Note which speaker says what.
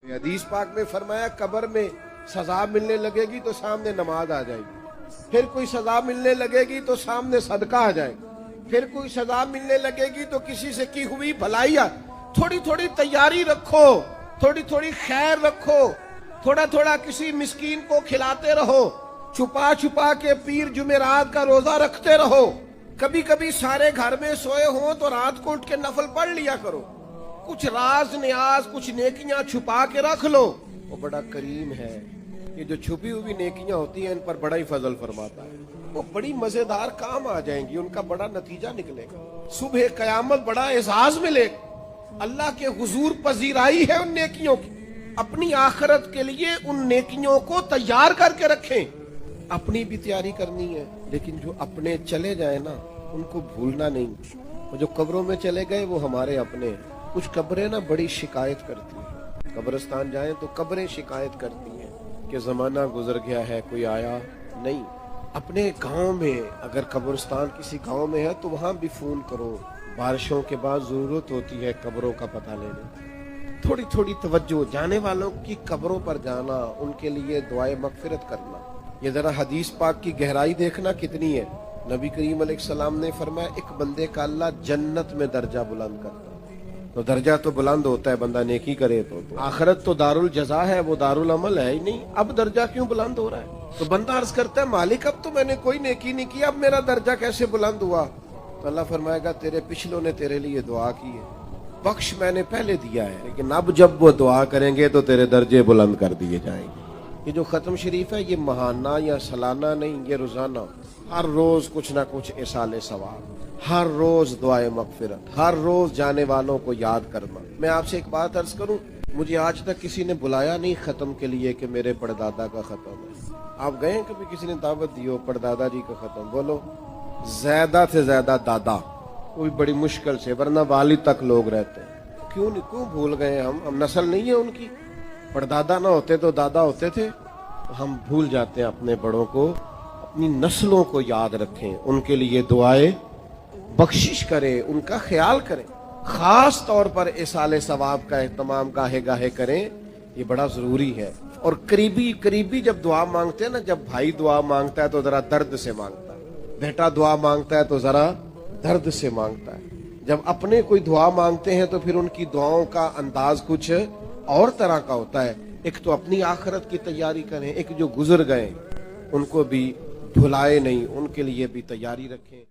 Speaker 1: हदीस पाक में फरमाया कब्र में सजा मिलने लगेगी तो सामने नमाज आ जाएगी, फिर कोई सजा मिलने लगेगी तो सामने सदका आ जाएगा, फिर कोई सजा मिलने लगेगी तो किसी से की हुई भलाई। थोड़ी थोड़ी तैयारी रखो, थोड़ी थोड़ी खैर रखो, थोड़ा थोड़ा किसी मिस्कीन को खिलाते रहो, छुपा छुपा के पीर जुमेरात का रोजा रखते रहो। कभी कभी सारे घर में सोए हो तो रात को उठ के नफल पढ़ लिया करो, कुछ राज न्याज कुछ नेकियां छुपा के रख लो। वो बड़ा करीम है, ये जो छुपी हुई नेकियां होती हैं इन पर बड़ा ही फजल फरमाता है। वो बड़ी मजेदार काम आ जाएंगी, उनका बड़ा नतीजा निकलेगा, सुबह कयामत बड़ा एजाज मिलेगा। अल्लाह के हुजूर पजीराई है उन नेकियों की। अपनी आखिरत के लिए उन नेकियों को तैयार करके रखें। अपनी भी तैयारी करनी है, लेकिन जो अपने चले जाए ना उनको भूलना नहीं। वो जो कब्रों में चले गए वो हमारे अपने। कुछ कब्रें ना बड़ी शिकायत करती हैं, कब्रिस्तान जाएं तो कब्रें शिकायत करती हैं कि जमाना गुजर गया है, कोई आया नहीं। अपने गांव में अगर कब्रिस्तान किसी गांव में है तो वहां भी फोन करो। बारिशों के बाद जरूरत होती है कब्रों का पता लेने। थोड़ी थोड़ी तवज्जो, जाने वालों की कब्रों पर जाना, उनके लिए दुआए मगफिरत करना। ये जरा हदीस पाक की गहराई देखना कितनी है। नबी करीम अलैहिस्सलाम ने फरमाया एक बंदे का अल्लाह जन्नत में दर्जा बुलंद करता है। तो दर्जा तो बुलंद होता है बंदा नेकी करे तो आखिरत तो दारुल जजा है, वो दारुल अमल है ही नहीं। अब दर्जा क्यों बुलंद हो रहा है? तो बंदा अर्ज करता है मालिक अब तो मैंने कोई नेकी नहीं की, अब मेरा दर्जा कैसे बुलंद हुआ? तो अल्लाह फरमाएगा तेरे पिछलों ने तेरे लिए दुआ की है, बख्श मैंने पहले दिया है, लेकिन अब जब वो दुआ करेंगे तो तेरे दर्जे बुलंद कर दिए जाएंगे। ये जो खत्म शरीफ है ये महाना या सालाना नहीं, ये रोजाना, हर रोज कुछ ना कुछ इसाले सवाब, हर रोज दुआए मगफिरत, हर रोज जाने वालों को याद करना। मैं आपसे एक बात अर्ज करूं, मुझे आज तक किसी ने बुलाया नहीं खत्म के लिए कि मेरे परदादा का खत्म है। आप गए कभी किसी ने दावत दी हो परदादा जी का खत्म? बोलो ज्यादा से ज्यादा दादा, वो भी बड़ी मुश्किल से, वरना वालिद तक लोग रहते हैं। क्यों नहीं, क्यों भूल गए हम नस्ल नहीं है उनकी। परदादा ना होते तो दादा होते थे। तो हम भूल जाते हैं अपने बड़ों को। अपनी नस्लों को याद रखें, उनके लिए दुआएं बख्शिश करें, उनका ख्याल करें। खास तौर पर इसाले सवाब का एहतमाम गाहे गाहे करें, ये बड़ा जरूरी है। और करीबी जब दुआ मांगते हैं ना, जब भाई दुआ मांगता है तो जरा दर्द से मांगता है, बेटा दुआ मांगता है तो जरा दर्द से मांगता है। जब अपने कोई दुआ मांगते हैं तो फिर उनकी दुआओं का अंदाज कुछ और तरह का होता है। एक तो अपनी आखिरत की तैयारी करें, एक जो गुजर गए उनको भी भुलाए नहीं, उनके लिए भी तैयारी रखें।